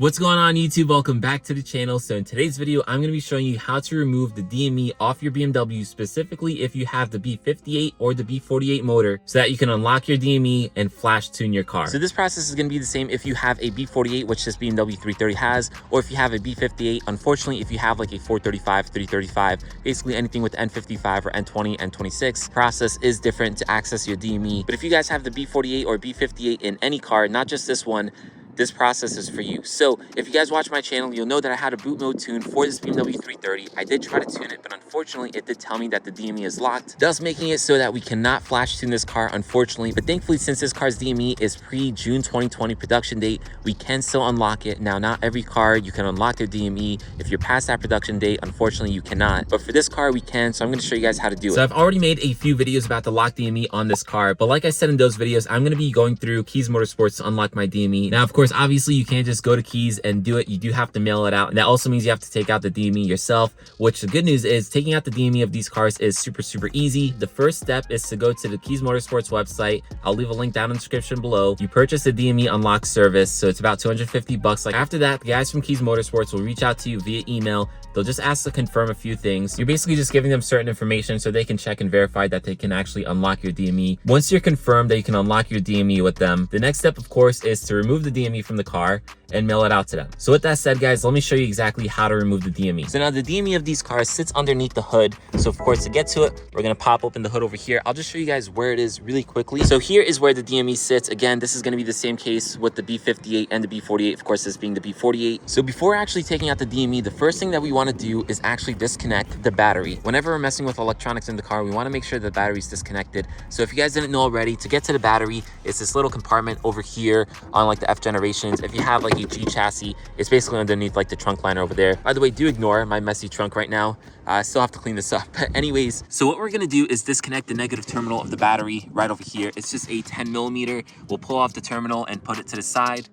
What's going on YouTube? Welcome back to the channel. So in today's video, I'm going to be showing you how to remove the DME off your BMW, specifically if you have the B58 or the B48 motor, so that you can unlock your DME and flash tune your car. So this process is going to be the same if you have a B48, which this BMW 330 has, or if you have a B58. Unfortunately, if you have like a 435, 335, basically anything with N55 or N20, N26, process is different to access your DME. But if you guys have the B48 or B58 in any car, not just this one, this process is for you. So if you guys watch my channel, you'll know that I had a boot mode tune for this BMW 330. I did try to tune it, but unfortunately it did tell me that the DME is locked, thus making it so that we cannot flash tune this car, unfortunately. But thankfully, since this car's DME is pre-June 2020 production date, we can still unlock it. Now, not every car you can unlock their DME. If you're past that production date, unfortunately you cannot. But for this car, we can. So I'm going to show you guys how to do it. So I've already made a few videos about the lock DME on this car, but like I said in those videos, I'm going to be going through Keys Motorsports to unlock my DME. Now, of course, obviously you can't just go to Keys and do it. You do have to mail it out, and that also means you have to take out the DME yourself, which the good news is taking out the DME of these cars is super easy. The first step is to go to the Keys Motorsports website. I'll leave a link down in the description below. You purchase the DME unlock service, so it's about 250 bucks. Like after that, the guys from Keys Motorsports will reach out to you via email. They'll just ask to confirm a few things. You're basically just giving them certain information so they can check and verify that they can actually unlock your DME. Once you're confirmed that you can unlock your DME with them, the next step, of course, is to remove the DME from the car and mail it out to them. So with that said, guys, let me show you exactly how to remove the DME. So now the DME of these cars sits underneath the hood. So of course, to get to it, we're gonna pop open the hood over here. I'll just show you guys where it is really quickly. So here is where the DME sits. Again, this is gonna be the same case with the B58 and the B48, of course, this being the B48. So before actually taking out the DME, the first thing that we wanna do is actually disconnect the battery. Whenever we're messing with electronics in the car, we wanna make sure the battery is disconnected. So if you guys didn't know already, to get to the battery, it's this little compartment over here on like the F generations. If you have like a G chassis, it's basically underneath like the trunk liner over there. By the way, do ignore my messy trunk right now. I still have to clean this up. But anyways, so what we're gonna do is disconnect the negative terminal of the battery right over here. It's just a 10mm. We'll pull off the terminal and put it to the side.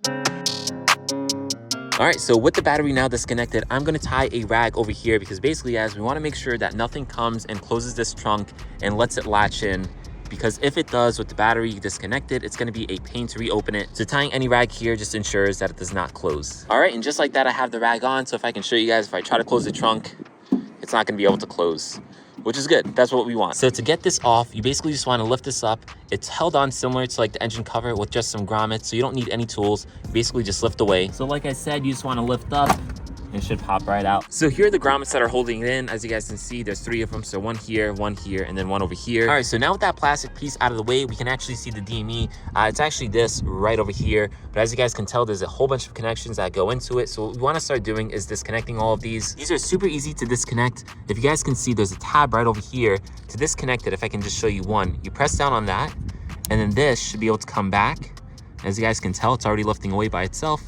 All right, so with the battery now disconnected, I'm gonna tie a rag over here because basically, guys, we wanna make sure that nothing comes and closes this trunk and lets it latch in, because if it does with the battery disconnected, it's going to be a pain to reopen it. So tying any rag here just ensures that it does not close. All right, and just like that, I have the rag on. So if I can show you guys, if I try to close the trunk, it's not going to be able to close, which is good. That's what we want. So to get this off, you basically just want to lift this up. It's held on similar to like the engine cover with just some grommets, so you don't need any tools. You basically just lift away. So like I said, you just want to lift up. It should pop right out. So here are the grommets that are holding it in. As you guys can see, there's 3 of them. So one here, and then one over here. All right, so now with that plastic piece out of the way, we can actually see the DME. It's actually this right over here. But as you guys can tell, there's a whole bunch of connections that go into it. So what we want to start doing is disconnecting all of these. These are super easy to disconnect. If you guys can see, there's a tab right over here to disconnect it. If I can just show you one, you press down on that, and then this should be able to come back. As you guys can tell, it's already lifting away by itself.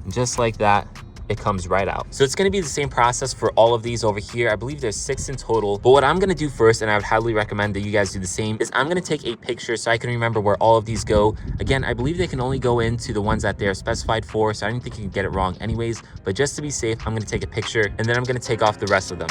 And just like that, it comes right out. So it's going to be the same process for all of these over here. I believe there's 6 in total. But what I'm going to do first, and I would highly recommend that you guys do the same, is I'm going to take a picture so I can remember where all of these go. Again, I believe they can only go into the ones that they're specified for, so I don't think you can get it wrong anyways. But just to be safe, I'm going to take a picture, and then I'm going to take off the rest of them.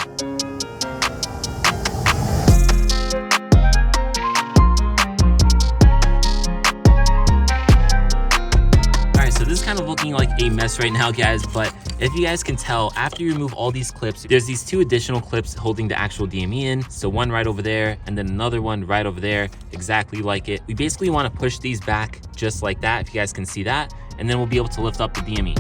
This is kind of looking like a mess right now, guys, but if you guys can tell, after you remove all these clips, there's these 2 additional clips holding the actual DME in. So one right over there, and then another one right over there, exactly like it. We basically want to push these back just like that, if you guys can see that, and then we'll be able to lift up the DME.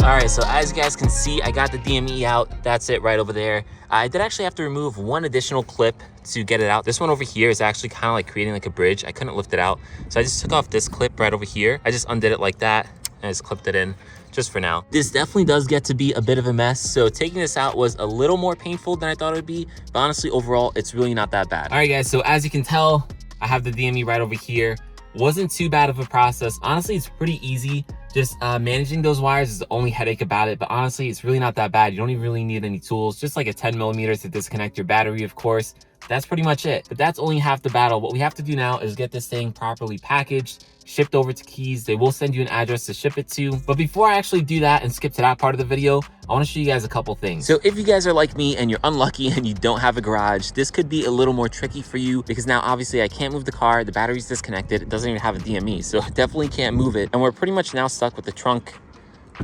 All right, so as you guys can see, I got the DME out. That's it right over there. I did actually have to remove one additional clip to get it out. This one over here is actually kind of like creating like a bridge. I couldn't lift it out. So I just took off this clip right over here. I just undid it like that and I just clipped it in just for now. This definitely does get to be a bit of a mess. So taking this out was a little more painful than I thought it would be. But honestly, overall, it's really not that bad. All right, guys, so as you can tell, I have the DME right over here. Wasn't too bad of a process. Honestly, it's pretty easy. Just managing those wires is the only headache about it, but honestly, it's really not that bad. You don't even really need any tools, just like a 10mm to disconnect your battery, of course. that's pretty much it. But that's only half the battle. What we have to do now is get this thing properly packaged, shipped over to Keys. They will send you an address to ship it to. But before I actually do that and skip to that part of the video, I want to show you guys a couple things. So if you guys are like me and you're unlucky and you don't have a garage, this could be a little more tricky for you, because now obviously I can't move the car, the battery's disconnected, it doesn't even have a DME, so definitely can't move it. And we're pretty much now stuck with the trunk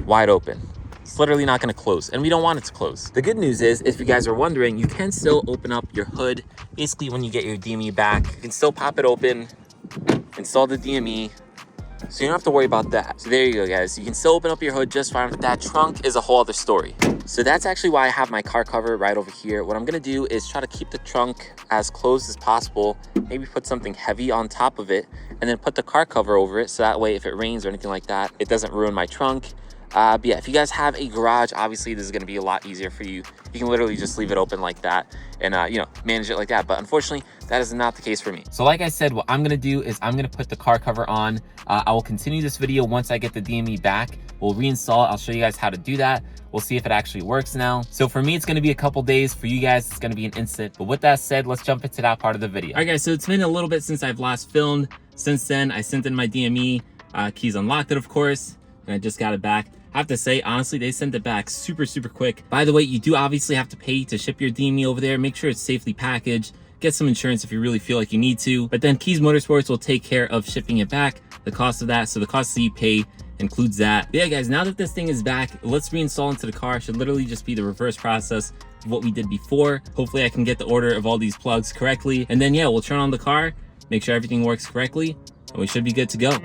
wide open. It's literally not going to close, and we don't want it to close. The good news is, if you guys are wondering, you can still open up your hood. Basically, when you get your DME back, you can still pop it open, install the DME, so you don't have to worry about that. So there you go, guys. You can still open up your hood just fine. That trunk is a whole other story. So that's actually why I have my car cover right over here. What I'm gonna do is try to keep the trunk as closed as possible, maybe put something heavy on top of it, and then put the car cover over it, so that way if it rains or anything like that, it doesn't ruin my trunk. But yeah, if you guys have a garage, obviously this is going to be a lot easier for you. You can literally just leave it open like that and you know, manage it like that. But unfortunately, that is not the case for me. So like I said, what I'm going to do is I'm going to put the car cover on. I will continue this video once I get the DME back. We'll reinstall it. I'll show you guys how to do that. We'll see if it actually works now. So for me, it's going to be a couple days. For you guys, it's going to be an instant. But with that said, let's jump into that part of the video. All right, guys, so it's been a little bit since I've last filmed. Since then, I sent in my DME. Keys unlocked it, of course, and I just got it back. I have to say, honestly, they sent it back super quick. By the way, you do obviously have to pay to ship your DME over there. Make sure it's safely packaged. Get some insurance if you really feel like you need to. But then Keys Motorsports will take care of shipping it back, the cost of that. So the cost that you pay includes that. But yeah, guys, now that this thing is back, let's reinstall into the car. It should literally just be the reverse process of what we did before. Hopefully I can get the order of all these plugs correctly. And then yeah, we'll turn on the car, make sure everything works correctly, and we should be good to go.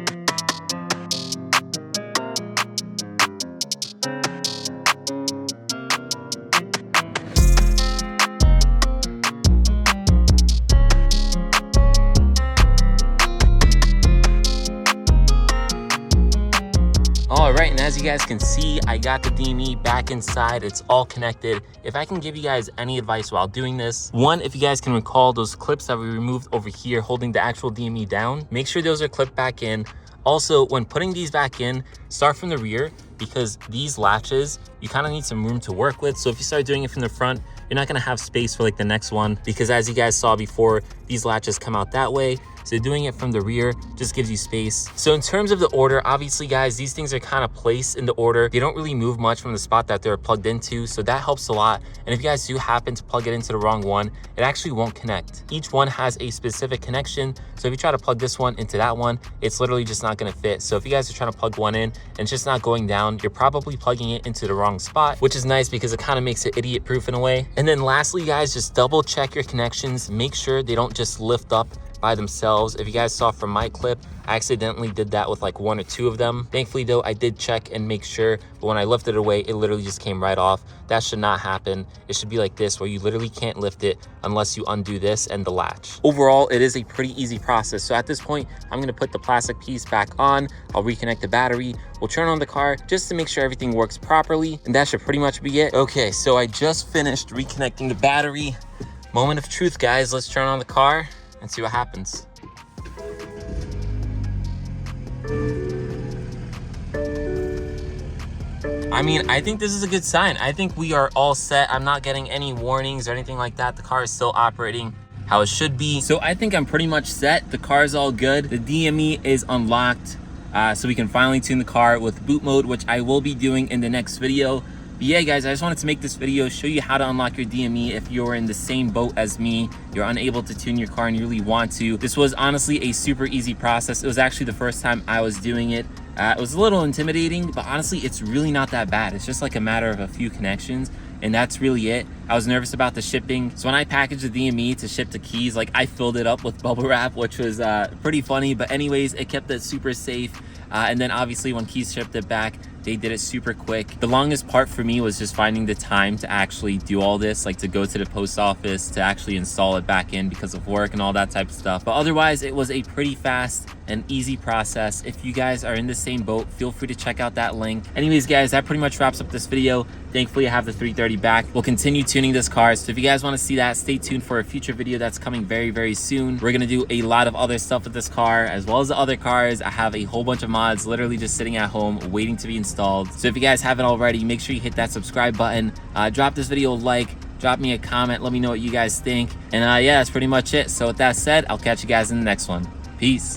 All right, and as you guys can see, I got the DME back inside. It's all connected. If I can give you guys any advice while doing this, one, if you guys can recall those clips that we removed over here holding the actual DME down, make sure those are clipped back in. Also, when putting these back in, start from the rear, because these latches, you kind of need some room to work with. So if you start doing it from the front, you're not going to have space for like the next one, because as you guys saw before, these latches come out that way. So doing it from the rear just gives you space. So in terms of the order, obviously guys, these things are kind of placed in the order. They don't really move much from the spot that they're plugged into. So that helps a lot. And if you guys do happen to plug it into the wrong one, it actually won't connect. Each one has a specific connection. So if you try to plug this one into that one, it's literally just not going to fit. So if you guys are trying to plug one in and it's just not going down, you're probably plugging it into the wrong spot, which is nice because it kind of makes it idiot proof in a way. And then lastly, guys, just double check your connections. Make sure they don't just lift up by themselves. If you guys saw from my clip, I accidentally did that with like one or two of them. Thankfully though, I did check and make sure, but when I lifted it away, it literally just came right off. That should not happen. It should be like this, where you literally can't lift it unless you undo this and the latch. Overall, it is a pretty easy process. So at this point, I'm going to put the plastic piece back on. I'll reconnect the battery. We'll turn on the car just to make sure everything works properly. And that should pretty much be it. Okay, so I just finished reconnecting the battery. Moment of truth, guys. Let's turn on the car and see what happens. I mean, I think this is a good sign. I think we are all set. I'm not getting any warnings or anything like that. The car is still operating how it should be. So I think I'm pretty much set. The car is all good. The DME is unlocked. So we can finally tune the car with boot mode, which I will be doing in the next video. But yeah, guys, I just wanted to make this video, show you how to unlock your DME if you're in the same boat as me. You're unable to tune your car and you really want to. This was honestly a super easy process. It was actually the first time I was doing it. It was a little intimidating, but honestly, it's really not that bad. It's just like a matter of a few connections, and that's really it. I was nervous about the shipping. So when I packaged the DME to ship to Keys, like I filled it up with bubble wrap, which was pretty funny. But anyways, it kept it super safe. And then obviously when Keys shipped it back, they did it super quick. The longest part for me was just finding the time to actually do all this, like to go to the post office, to actually install it back in because of work and all that type of stuff. But otherwise, it was a pretty fast and easy process. If you guys are in the same boat, feel free to check out that link. Anyways, guys, that pretty much wraps up this video. Thankfully, I have the 330 back. We'll continue tuning this car. So if you guys want to see that, stay tuned for a future video that's coming very soon. We're going to do a lot of other stuff with this car, as well as the other cars. I have a whole bunch of mods literally just sitting at home waiting to be installed. So if you guys haven't already, make sure you hit that subscribe button. Drop this video a like. drop me a comment, let me know what you guys think. And yeah, that's pretty much it. So with that said, I'll catch you guys in the next one. Peace.